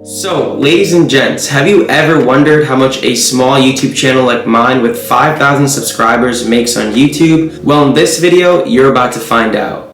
So, ladies and gents, have you ever wondered how much a small YouTube channel like mine with 5,000 subscribers makes on YouTube? Well, in this video, you're about to find out.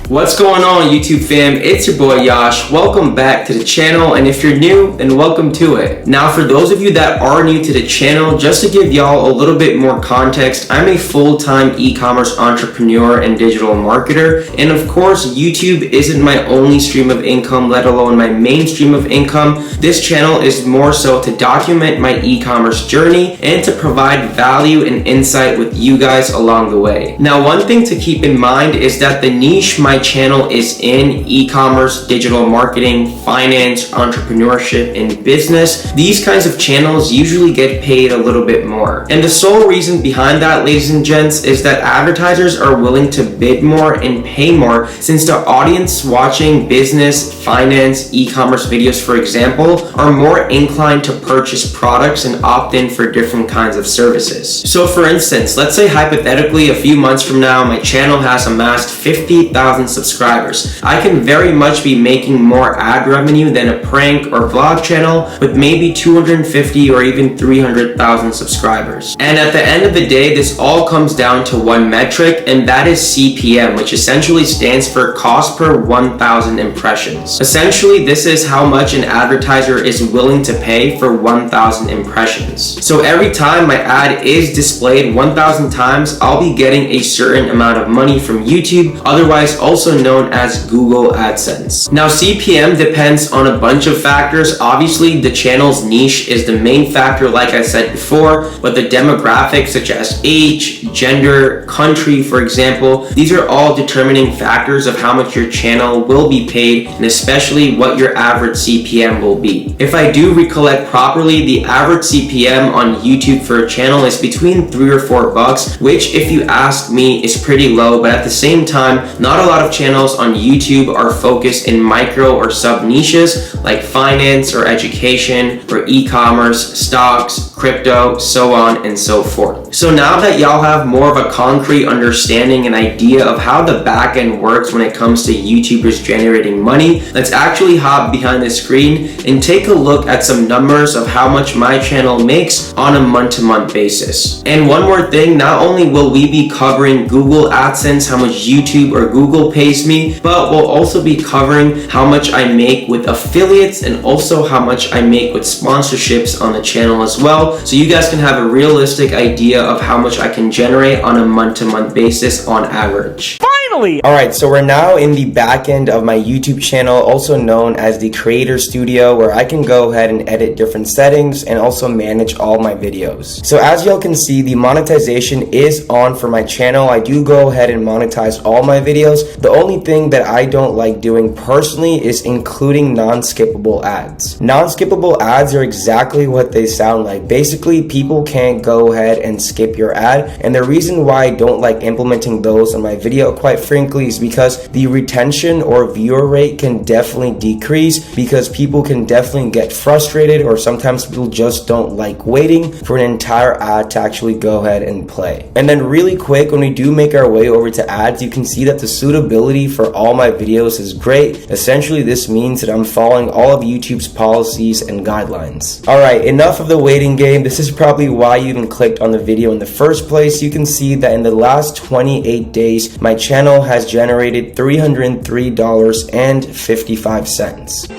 What's going on, YouTube fam? It's your boy Yash. Welcome back to the channel, and if you're new, then welcome to it. Now, for those of you that are new to the channel, just to give y'all a little bit more context, I'm a full-time e-commerce entrepreneur and digital marketer, and of course, YouTube isn't my only stream of income, let alone my main stream of income. This channel is more so to document my e-commerce journey and to provide value and insight with you guys along the way. Now, one thing to keep in mind is that the niche my channel is in e-commerce, digital marketing, finance, entrepreneurship, and business. These kinds of channels usually get paid a little bit more. And the sole reason behind that, ladies and gents, is that advertisers are willing to bid more and pay more since the audience watching business, finance, e-commerce videos, for example, are more inclined to purchase products and opt in for different kinds of services. So for instance, let's say hypothetically a few months from now, my channel has amassed 50,000 subscribers. I can very much be making more ad revenue than a prank or vlog channel with maybe 250 or even 300,000 subscribers. And at the end of the day, this all comes down to one metric, and that is CPM, which essentially stands for cost per 1,000 impressions. Essentially, this is how much an advertiser is willing to pay for 1,000 impressions. So every time my ad is displayed 1,000 times, I'll be getting a certain amount of money from YouTube, otherwise also known as Google Adsense. Now, CPM depends on a bunch of factors. Obviously, the channel's niche is the main factor, like I said before, but the demographics such as age, gender, country, for example, these are all determining factors of how much your channel will be paid, and especially what your average CPM will be. If I do recollect properly, the average CPM on YouTube for a channel is between $3 or $4, which, if you ask me, is pretty low, but at the same time, not a lot of channels on YouTube are focused in micro or sub niches like finance or education or e-commerce, stocks, crypto, so on and so forth. So now that y'all have more of a concrete understanding and idea of how the back end works when it comes to YouTubers generating money, let's actually hop behind the screen and take a look at some numbers of how much my channel makes on a month-to-month basis. And one more thing, not only will we be covering Google Adsense, how much YouTube or Google pays me, but we'll also be covering how much I make with affiliates and also how much I make with sponsorships on the channel as well, so you guys can have a realistic idea of how much I can generate on a month-to-month basis on average. Alright, so we're now in the back end of my YouTube channel, also known as the Creator Studio, where I can go ahead and edit different settings and also manage all my videos. So as y'all can see, the monetization is on for my channel. I do go ahead and monetize all my videos. The only thing that I don't like doing personally is including non-skippable ads. Non-skippable ads are exactly what they sound like. Basically, people can't go ahead and skip your ad, and the reason why I don't like implementing those on my video, quite frankly, is because the retention or viewer rate can definitely decrease because people can definitely get frustrated, or sometimes people just don't like waiting for an entire ad to actually go ahead and play. And then really quick, when we do make our way over to ads, you can see that the suitability for all my videos is great. Essentially, this means that I'm following all of YouTube's policies and guidelines. Alright, enough of the waiting game. This is probably why you even clicked on the video in the first place. You can see that in the last 28 days, my channel has generated $303.55.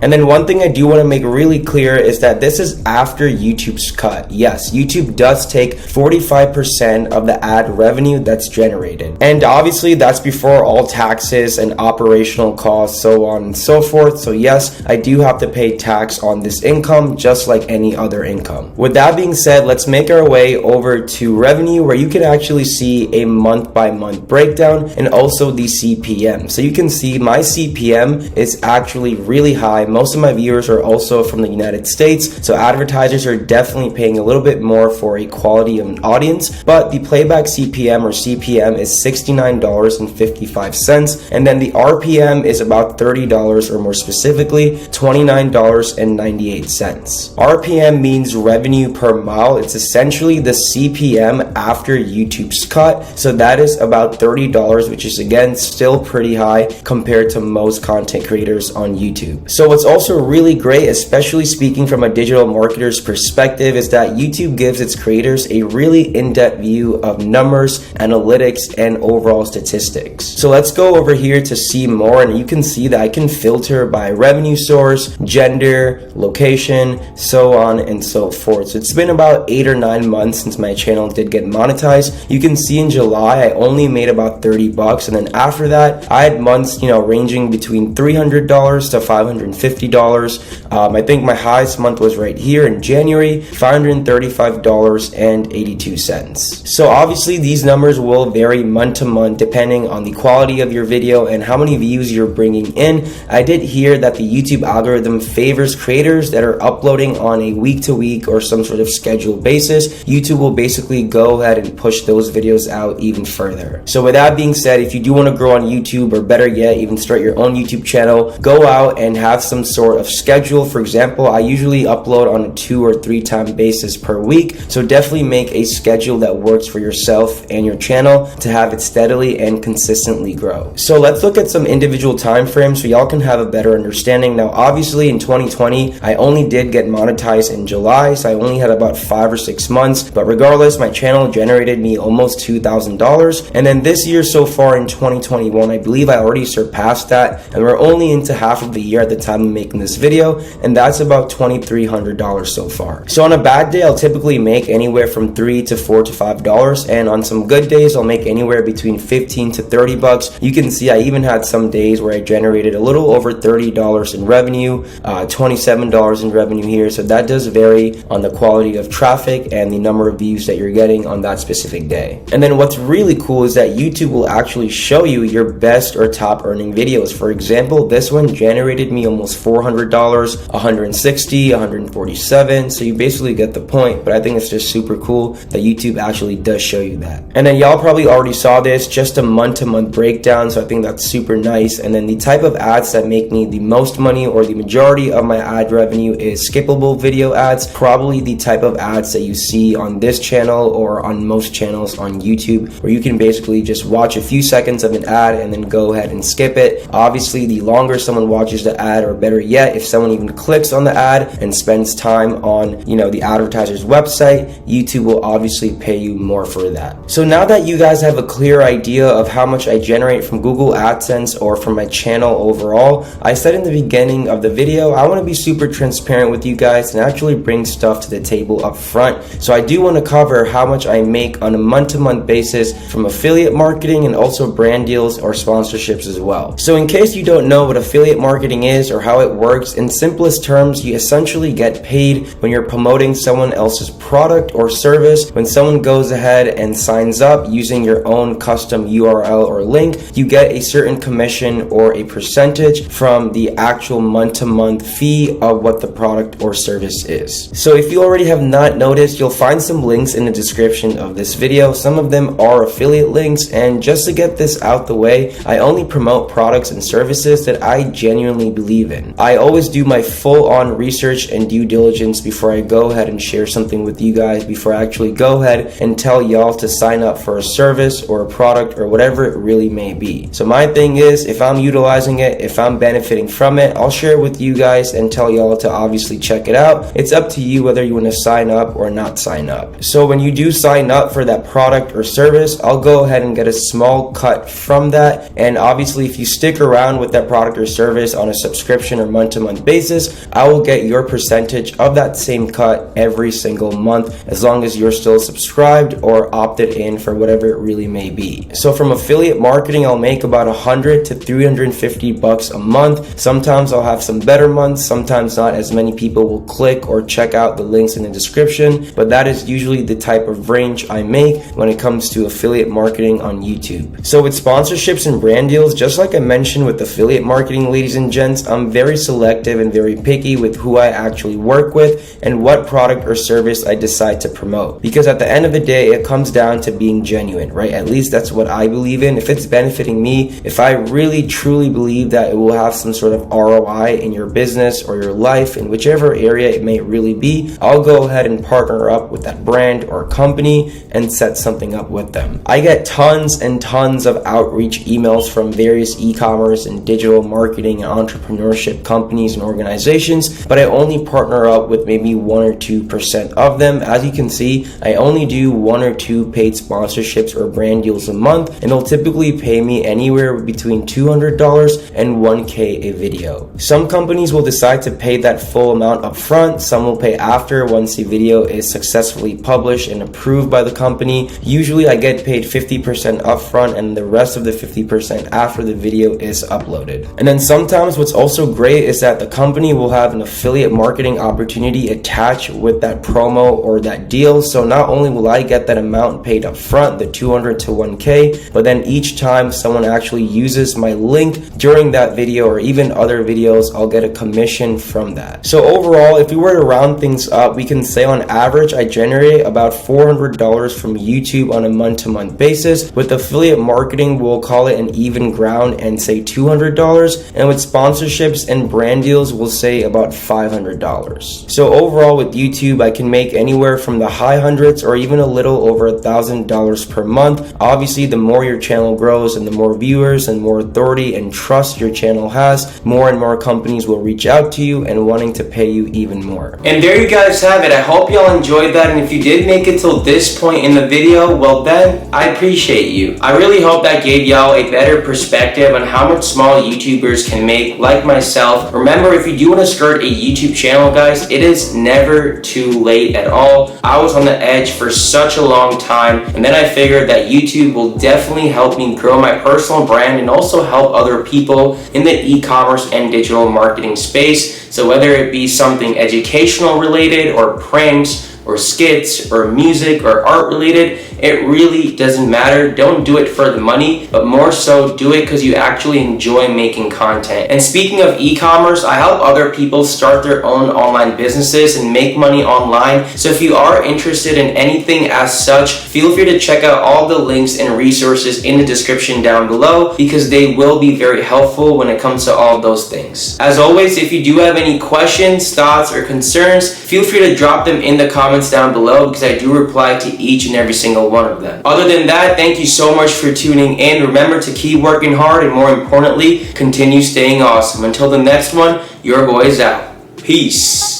And then one thing I do want to make really clear is that this is after YouTube's cut. Yes, YouTube does take 45% of the ad revenue that's generated. And obviously that's before all taxes and operational costs, so on and so forth. So yes, I do have to pay tax on this income just like any other income. With that being said, let's make our way over to revenue, where you can actually see a month-by-month breakdown and also the CPM. So you can see my CPM is actually really high high. Most of my viewers are also from the United States, so advertisers are definitely paying a little bit more for a quality of an audience, but the playback CPM or CPM is $69.55, and then the RPM is about $30, or more specifically $29.98. RPM means revenue per mile. It's essentially the CPM after YouTube's cut, so that is about $30, which is again still pretty high compared to most content creators on YouTube. So what's also really great, especially speaking from a digital marketer's perspective, is that YouTube gives its creators a really in-depth view of numbers, analytics, and overall statistics. So let's go over here to see more, and you can see that I can filter by revenue source, gender, location, so on and so forth. So it's been about 8 or 9 months since my channel did get monetized. You can see in July I only made about $30, and then after that I had months, ranging between $300 to $550. I think my highest month was right here in January, $535.82. So obviously these numbers will vary month to month depending on the quality of your video and how many views you're bringing in. I did hear that the YouTube algorithm favors creators that are uploading on a week-to-week or some sort of scheduled basis. YouTube will basically go ahead and push those videos out even further. So with that being said, if you do want to grow on YouTube, or better yet, even start your own YouTube channel, go out and have some sort of schedule. For example, I usually upload on a 2 or 3 time basis per week, so definitely make a schedule that works for yourself and your channel to have it steadily and consistently grow. So let's look at some individual time frames so y'all can have a better understanding. Now obviously in 2020 I only did get monetized in July, so I only had about 5 or 6 months, but regardless my channel generated me almost $2,000. And then this year so far in 2021, I believe I already surpassed that, and we're only into half of the year at the time of making this video, and that's about $2,300 so far. So on a bad day I'll typically make anywhere from $3 to $4 to $5, and on some good days I'll make anywhere between $15 to $30. You can see I even had some days where I generated a little over $30 in revenue, $27 in revenue here. So that does vary on the quality of traffic and the number of views that you're getting on that specific day. And then what's really cool is that YouTube will actually show you your best or top earning videos. For example, this one generated me almost $400, $160, $147. So you basically get the point, but I think it's just super cool that YouTube actually does show you that. And then y'all probably already saw this, just a month-to-month breakdown, so I think that's super nice. And then the type of ads that make me the most money, or the majority of my ad revenue, is skippable video ads, probably the type of ads that you see on this channel or on most channels on YouTube, where you can basically just watch a few seconds of an ad and then go ahead and skip it. Obviously the longer someone watches the ad, or better yet, if someone even clicks on the ad and spends time on the advertiser's website, YouTube will obviously pay you more for that. So now that you guys have a clear idea of how much I generate from Google AdSense or from my channel overall, I said in the beginning of the video I want to be super transparent with you guys and actually bring stuff to the table up front. So I do want to cover how much I make on a month-to-month basis from affiliate marketing and also brand deals or sponsorships as well. So in case you don't know what affiliate marketing is or how it works, in simplest terms, you essentially get paid when you're promoting someone else's product or service. When someone goes ahead and signs up using your own custom URL or link, you get a certain commission or a percentage from the actual month-to-month fee of what the product or service is. So if you already have not noticed, you'll find some links in the description of this video. Some of them are affiliate links, and just to get this out the way, I only promote products and services that I genuinely believe in. I always do my full-on research and due diligence before I go ahead and share something with you guys, before I actually go ahead and tell y'all to sign up for a service or a product or whatever it really may be. So my thing is, if I'm utilizing it, if I'm benefiting from it, I'll share it with you guys and tell y'all to obviously check it out. It's up to you whether you want to sign up or not sign up. So when you do sign up for that product or service, I'll go ahead and get a small cut from that. And obviously if you stick around with that product or service on a subscription or month-to-month basis, I will get your percentage of that same cut every single month, as long as you're still subscribed or opted in for whatever it really may be. So from affiliate marketing, I'll make about $100 to $350 a month. Sometimes I'll have some better months, sometimes not as many people will click or check out the links in the description, but that is usually the type of range I make when it comes to affiliate marketing on YouTube. So with sponsorships and brand deals, just like I mentioned with affiliate marketing, ladies and gents, I'm very selective and very picky with who I actually work with and what product or service I decide to promote. Because at the end of the day, it comes down to being genuine, right? At least that's what I believe in. If it's benefiting me, if I really truly believe that it will have some sort of ROI in your business or your life, in whichever area it may really be, I'll go ahead and partner up with that brand or company and set something up with them. I get tons and tons of outreach emails from various e-commerce and digital marketing and entrepreneurship companies and organizations, but I only partner up with maybe 1 or 2% of them. As you can see, I only do 1 or 2 paid sponsorships or brand deals a month, and they'll typically pay me anywhere between $200 and $1K a video. Some companies will decide to pay that full amount up front, some will pay after once the video is successfully published and approved by the company. Usually I get paid 50% upfront and the rest of the 50% after the video is uploaded. And then sometimes what's also great is that the company will have an affiliate marketing opportunity attached with that promo or that deal. So not only will I get that amount paid up front, the 200 to 1K, but then each time someone actually uses my link during that video or even other videos, I'll get a commission from that. So overall, if we were to round things up, we can say on average I generate about $400 from YouTube on a month-to-month basis. With affiliate marketing, we'll call it an even ground and say $200, and with sponsorships and brand deals, we'll say about $500. So overall with YouTube, I can make anywhere from the high hundreds or even a little over $1,000 per month. Obviously, the more your channel grows and the more viewers and more authority and trust your channel has, more and more companies will reach out to you and wanting to pay you even more. And there you guys have it. I hope y'all enjoyed that, and if you did make it till this point in the video, well then, I appreciate you. I really hope that gave y'all a better perspective on how much small YouTubers can make, like myself. Remember, if you do want to start a YouTube channel, guys, it is never too late at all. I was on the edge for such a long time, and then I figured that YouTube will definitely help me grow my personal brand and also help other people in the e-commerce and digital marketing space. So whether it be something educational related or pranks or skits or music or art related, it really doesn't matter. Don't do it for the money, but more so do it because you actually enjoy making content. And speaking of e-commerce, I help other people start their own online businesses and make money online. So if you are interested in anything as such, feel free to check out all the links and resources in the description down below, because they will be very helpful when it comes to all those things. As always, if you do have any questions, thoughts, or concerns, feel free to drop them in the comments down below, because I do reply to each and every single one of them. Other than that, thank you so much for tuning in. Remember to keep working hard, and more importantly, continue staying awesome. Until the next one, your boy is out. Peace.